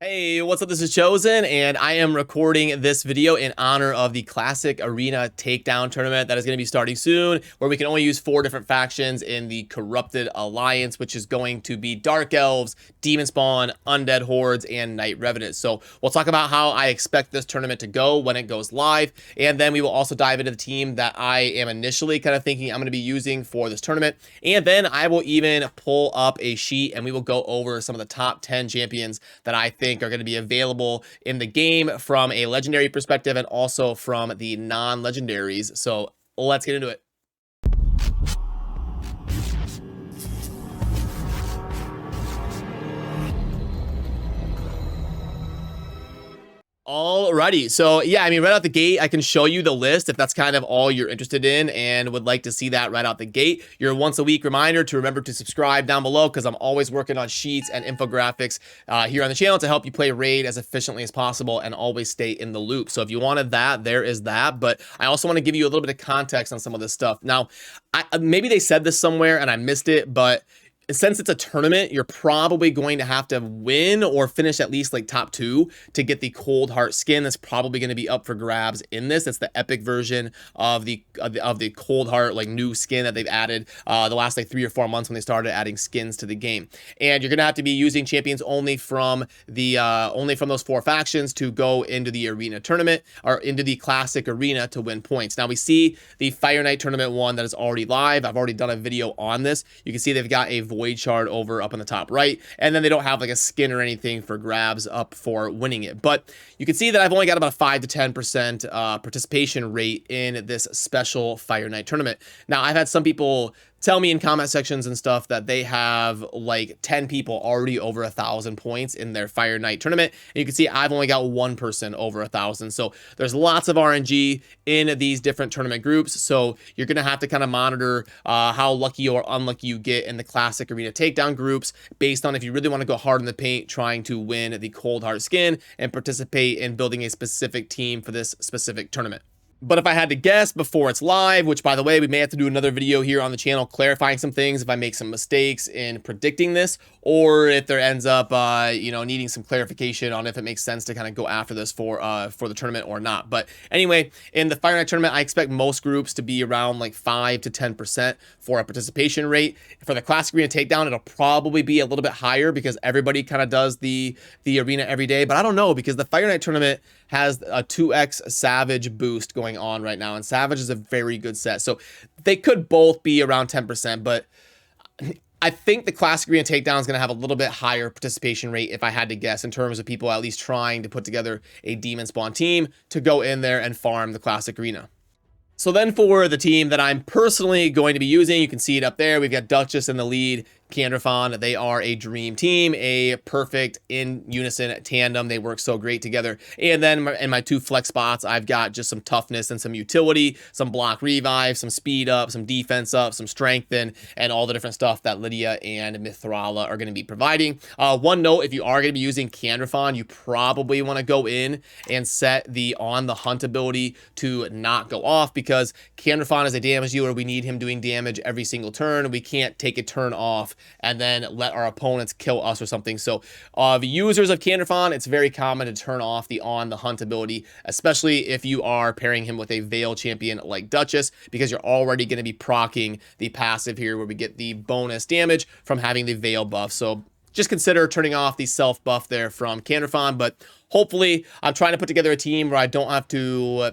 Hey, what's up? This is Chosen, and I am recording this video in honor of the Classic Arena Takedown Tournament that is going to be starting soon, where we can only use 4 different factions in the Corrupted Alliance, which is going to be Dark Elves, Demon Spawn, Undead Hordes, and Night Revenants. So we'll talk about how I expect this tournament to go when it goes live, and then we will also dive into the team that I am initially kind of thinking I'm going to be using for this tournament, and then I will even pull up a sheet and we will go over some of the top 10 champions that I think are going to be available in the game from a legendary perspective and also from the non-legendaries. So let's get into it. Alrighty, so yeah, I mean, right out the gate, I can show you the list if that's kind of all you're interested in and would like to see that right out the gate. Your once a week reminder to remember to subscribe down below, because I'm always working on sheets and infographics here on the channel to help you play Raid as efficiently as possible and always stay in the loop. So if you wanted that, there is that. But I also want to give you a little bit of context on some of this stuff. Now, maybe they said this somewhere and I missed it, but since it's a tournament, you're probably going to have to win or finish at least like top 2 to get the Coldheart skin. That's probably going to be up for grabs in this. It's the epic version of the Coldheart like new skin that they've added the last like 3 or 4 months when they started adding skins to the game. And you're going to have to be using champions only from the those 4 factions to go into the arena tournament or into the classic arena to win points. Now we see the Fire Night tournament one that is already live. I've already done a video on this. You can see they've got a void shard over up on the top right, and then they don't have like a skin or anything for grabs up for winning it. But you can see that I've only got about 5 to 10% participation rate in this special Fire Night tournament. Now I've had some people tell me in comment sections and stuff that they have like 10 people already over 1,000 points in their Fire Night tournament. And you can see I've only got 1 person over 1,000. So there's lots of RNG in these different tournament groups. So you're going to have to kind of monitor how lucky or unlucky you get in the Classic Arena Takedown groups based on if you really want to go hard in the paint trying to win the Coldheart skin and participate in building a specific team for this specific tournament. But if I had to guess before it's live, which by the way, we may have to do another video here on the channel clarifying some things if I make some mistakes in predicting this, or if there ends up, needing some clarification on if it makes sense to kind of go after this for the tournament or not. But anyway, in the Fire Night tournament, I expect most groups to be around like 5 to 10% for a participation rate. For the Classic Arena Takedown, it'll probably be a little bit higher because everybody kind of does the arena every day. But I don't know, because the Fire Night tournament has a 2x Savage boost going on right now, and Savage is a very good set. So they could both be around 10%, but I think the Classic Arena Takedown is going to have a little bit higher participation rate if I had to guess, in terms of people at least trying to put together a Demon Spawn team to go in there and farm the Classic Arena. So then for the team that I'm personally going to be using, you can see it up there. We've got Duchess in the lead, Candrafon. They are a dream team, a perfect in unison tandem. They work so great together. And then in my 2 flex spots, I've got just some toughness and some utility, some block revive, some speed up, some defense up, some strengthen, and all the different stuff that Lydia and Mithrala are going to be providing. One note, if you are going to be using Candrafon, you probably want to go in and set the on the hunt ability to not go off, because Candrafon is a damage dealer. We need him doing damage every single turn. We can't take a turn off and then let our opponents kill us or something. So the users of Candrafon, it's very common to turn off the on the hunt ability, especially if you are pairing him with a Veil champion like Duchess, because you're already going to be proccing the passive here where we get the bonus damage from having the Veil buff. So just consider turning off the self buff there from Candrafon. But hopefully I'm trying to put together a team where I don't have to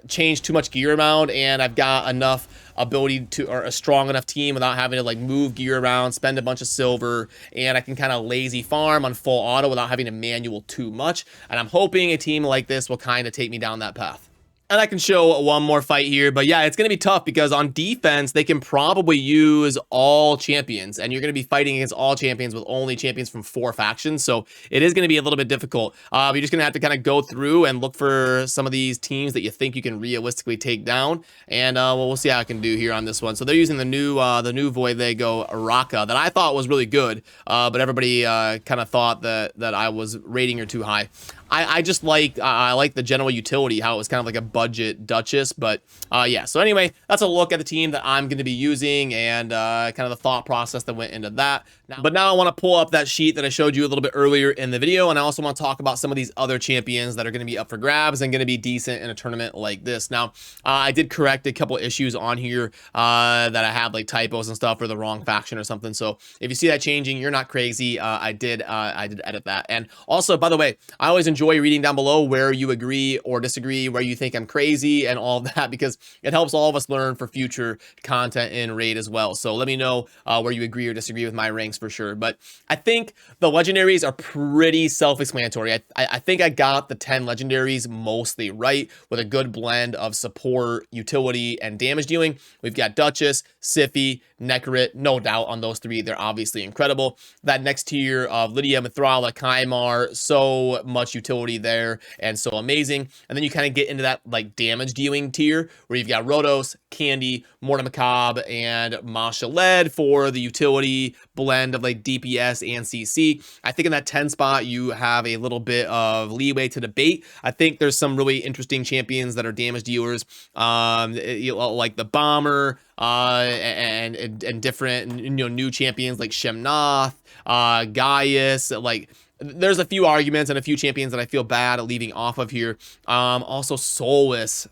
change too much gear around, and I've got enough ability to, or a strong enough team without having to like move gear around, spend a bunch of silver, and I can kind of lazy farm on full auto without having to manual too much. And I'm hoping a team like this will kind of take me down that path. And I can show one more fight here, but yeah, it's going to be tough because on defense, they can probably use all champions, and you're going to be fighting against all champions with only champions from 4 factions. So it is going to be a little bit difficult. You're just going to have to kind of go through and look for some of these teams that you think you can realistically take down. And we'll see how I can do here on this one. So they're using the new Voidlego Raka that I thought was really good, but everybody kind of thought that I was rating her too high. I just like the general utility, how it was kind of like a budget Duchess. But yeah, so anyway, that's a look at the team that I'm going to be using and kind of the thought process that went into that. But now I want to pull up that sheet that I showed you a little bit earlier in the video, and I also want to talk about some of these other champions that are going to be up for grabs and going to be decent in a tournament like this. Now, I did correct a couple issues on here that I had like typos and stuff or the wrong faction or something. So if you see that changing, you're not crazy. I did edit that. And also, by the way, I always enjoy reading down below where you agree or disagree, where you think I'm crazy and all of that, because it helps all of us learn for future content in Raid as well. So let me know where you agree or disagree with my ranks for sure. But I think the legendaries are pretty self-explanatory. I think I got the 10 legendaries mostly right, with a good blend of support, utility, and damage dealing. We've got Duchess, Siphi, Nekarit, no doubt on those three. They're obviously incredible. That next tier of Lydia, Mithrala, Kymar, so much utility there and so amazing. And then you kind of get into that like damage dealing tier where you've got Rotos, Candy, Morta Macabre, and Masha Led for the utility blend of like DPS and CC. I think in that 10 spot, you have a little bit of leeway to debate. I think there's some really interesting champions that are damage dealers, like the Bomber, and different, new champions like Shemnoth, Gaius. Like, there's a few arguments and a few champions that I feel bad leaving off of here. Also Soulless.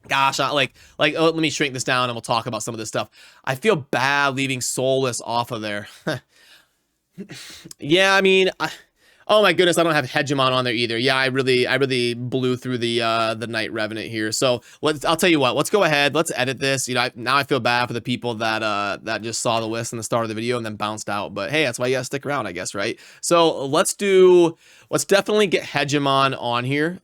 Gosh, let me shrink this down and we'll talk about some of this stuff. I feel bad leaving Soulless off of there. Yeah, I mean, oh my goodness, I don't have Hegemon on there either. Yeah, I really blew through the Night Revenant here. So I'll tell you what, let's go ahead, let's edit this. Now I feel bad for the people that that just saw the list in the start of the video and then bounced out. But hey, that's why you gotta stick around, I guess, right? So let's definitely get Hegemon on here.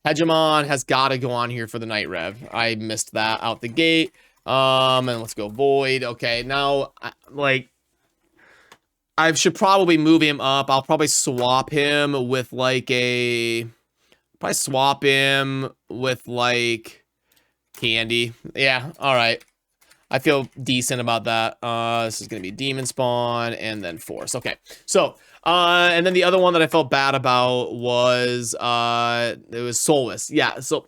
Hegemon has got to go on here for the Night Rev. I missed that out the gate. And let's go Void. Okay, now, I should probably move him up. I'll probably swap him with like Candy. Yeah, all right. I feel decent about that. This is going to be Demon Spawn and then Force. Okay, so, and then the other one that I felt bad about was, it was Soulless. Yeah, so,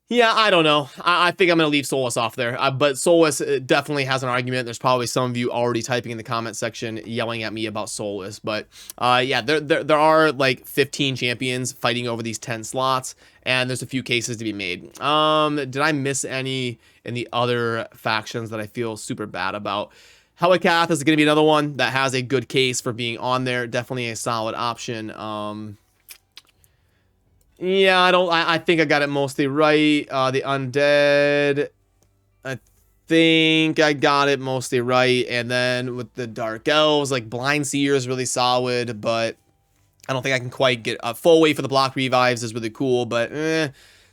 yeah, I don't know. I think I'm going to leave Soulless off there. But Soulless definitely has an argument. There's probably some of you already typing in the comment section yelling at me about Soulless. But yeah, there are like 15 champions fighting over these 10 slots. And there's a few cases to be made. Did I miss any in the other factions that I feel super bad about? Helikath is going to be another one that has a good case for being on there. Definitely a solid option. Yeah, I think I got it mostly right. The Undead, I think I got it mostly right. And then with the Dark Elves, like Blind Seer is really solid, but I don't think I can quite get a full wait for the block revives is really cool, but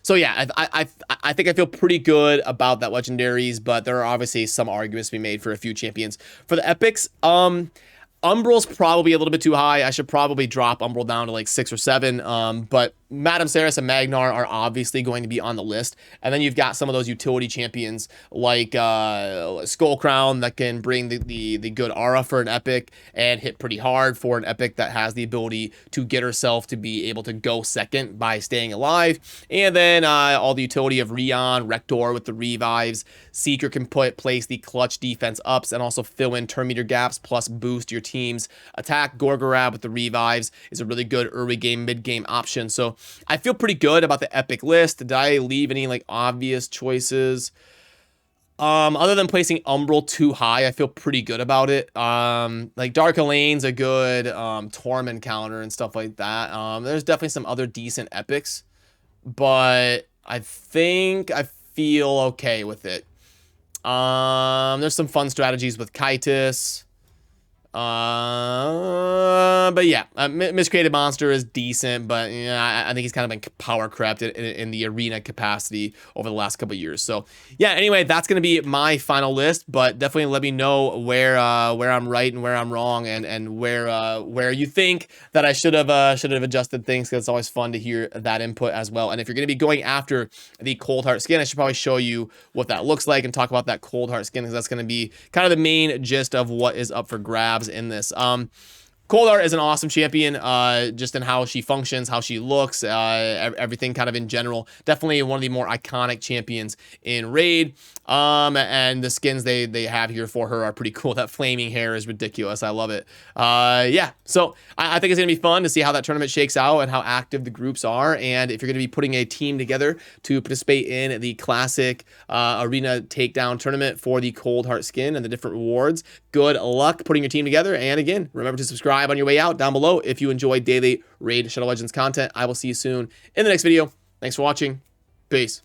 so yeah, I think I feel pretty good about that legendaries, but there are obviously some arguments to be made for a few champions. For the epics, Umbral's probably a little bit too high. I should probably drop Umbral down to like 6 or 7. But Madame Saris and Magnar are obviously going to be on the list. And then you've got some of those utility champions like Skullcrown that can bring the good aura for an epic and hit pretty hard for an epic that has the ability to get herself to be able to go second by staying alive. And then all the utility of Rion, Rector with the revives. Seeker can place the clutch defense ups and also fill in turn meter gaps plus boost your team's attack. Gorgorab with the revives is a really good early game, mid game option. So I feel pretty good about the epic list. Did I leave any like obvious choices? Other than placing Umbral too high, I feel pretty good about it. Like Dark Elaine's a good Torment counter and stuff like that. There's definitely some other decent epics, but I think I feel okay with it. There's some fun strategies with Kytus. But yeah, Miscreated Monster is decent, but yeah, I think he's kind of been power crept in the arena capacity over the last couple of years. So yeah, anyway, that's gonna be my final list, but definitely let me know where I'm right and where I'm wrong, and where you think that I should have adjusted things, because it's always fun to hear that input as well. And if you're gonna be going after the Coldheart skin, I should probably show you what that looks like and talk about that Coldheart skin, because that's gonna be kind of the main gist of what is up for grabs in this. Coldheart is an awesome champion, just in how she functions, how she looks, everything kind of in general. Definitely one of the more iconic champions in Raid. And the skins they have here for her are pretty cool. That flaming hair is ridiculous. I love it. Yeah, so I think it's going to be fun to see how that tournament shakes out and how active the groups are. And if you're going to be putting a team together to participate in the classic arena takedown tournament for the Coldheart skin and the different rewards, good luck putting your team together. And again, remember to subscribe on your way out down below if you enjoy daily Raid Shadow Legends content. I will see you soon in the next video. Thanks for watching. Peace.